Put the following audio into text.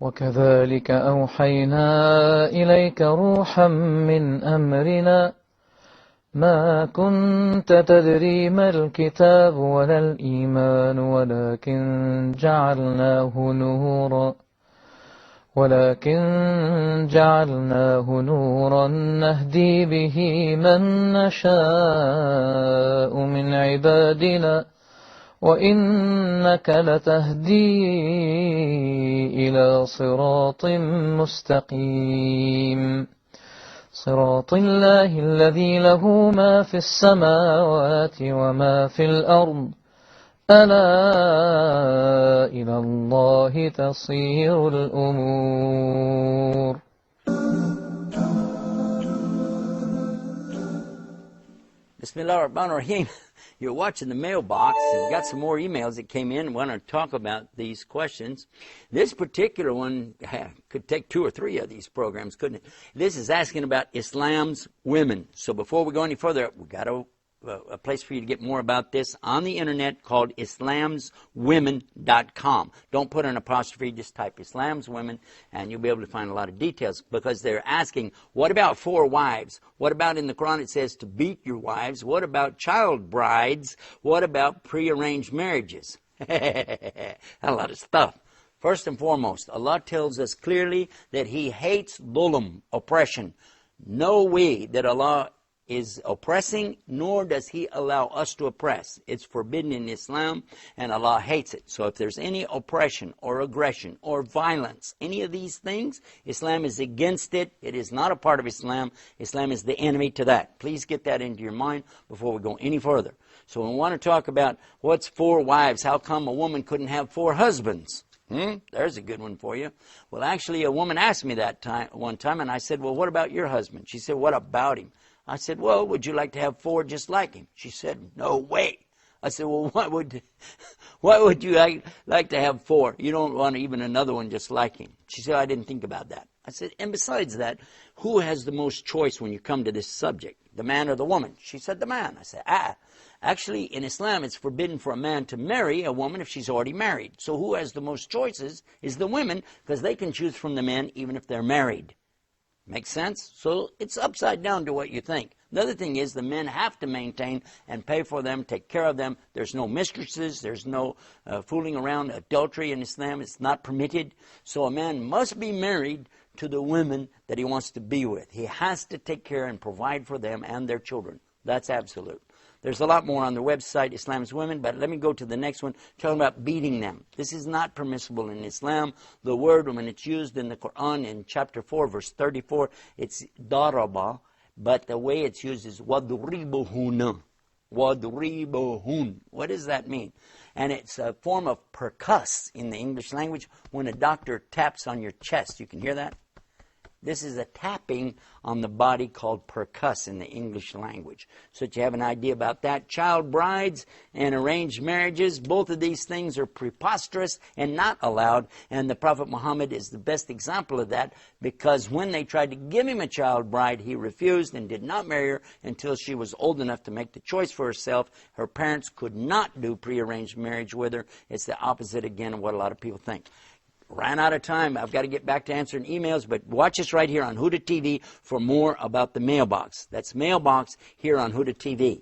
وكذلك أوحينا إليك روحا من أمرنا ما كنت تدري ما الكتاب ولا الإيمان ولكن جعلناه نورا نهدي به من نشاء من عبادنا وإنك لتهدي إلى صراط مستقيم صراط الله الذي له ما في السماوات وما في الأرض ألا إلى الله تصير الأمور. Bismillah ar-Rahman ar-Rahim. You're watching the mailbox, and we've got some more emails that came in. I want to talk about these questions. This particular one could take 2 or 3 of these programs, couldn't it? This is asking about Islam's women. So before we go any further, we've got a place for you to get more about this on the internet called islamswomen.com. Don't put an apostrophe, just type Islam's Women, and you'll be able to find a lot of details, because they're asking, what about 4 wives? What about in the Quran it says to beat your wives? What about child brides? What about prearranged marriages? A lot of stuff. First and foremost, Allah tells us clearly that He hates dhulm, oppression. No way that Allah is oppressing, nor does He allow us to oppress. It's forbidden in Islam, and Allah hates it. So if there's any oppression or aggression or violence, any of these things, Islam is against it. It is not a part of Islam. Islam is the enemy to that. Please get that into your mind before we go any further. So we want to talk about what's 4 wives. How come a woman couldn't have 4 husbands? There's a good one for you. Well, actually, a woman asked me that one time, and I said, well, what about your husband? She said, what about him? I said, well, would you like to have 4 just like him? She said, no way. I said, well, why would you like to have 4? You don't want even another one just like him. She said, I didn't think about that. I said, and besides that, who has the most choice when you come to this subject, the man or the woman? She said, the man. I said, actually, in Islam, it's forbidden for a man to marry a woman if she's already married. So who has the most choices is the women, because they can choose from the men even if they're married. Make sense? So it's upside down to what you think. The other thing is the men have to maintain and pay for them, take care of them. There's no mistresses. There's no fooling around. Adultery in Islam is not permitted. So a man must be married to the women that he wants to be with. He has to take care and provide for them and their children. That's absolute. There's a lot more on their website, Islam's Women, but let me go to the next one, talking about beating them. This is not permissible in Islam. The word, when it's used in the Quran in chapter 4, verse 34, it's daraba, but the way it's used is wadribuhun. Wadribuhun. What does that mean? And it's a form of percuss in the English language. When a doctor taps on your chest, you can hear that? This is a tapping on the body called percuss in the English language. So that you have an idea about that. Child brides and arranged marriages, both of these things are preposterous and not allowed. And the Prophet Muhammad is the best example of that, because when they tried to give him a child bride, he refused and did not marry her until she was old enough to make the choice for herself. Her parents could not do prearranged marriage with her. It's the opposite again of what a lot of people think. Ran out of time. I've got to get back to answering emails, but watch us right here on Huda TV for more about the mailbox. That's mailbox here on Huda TV.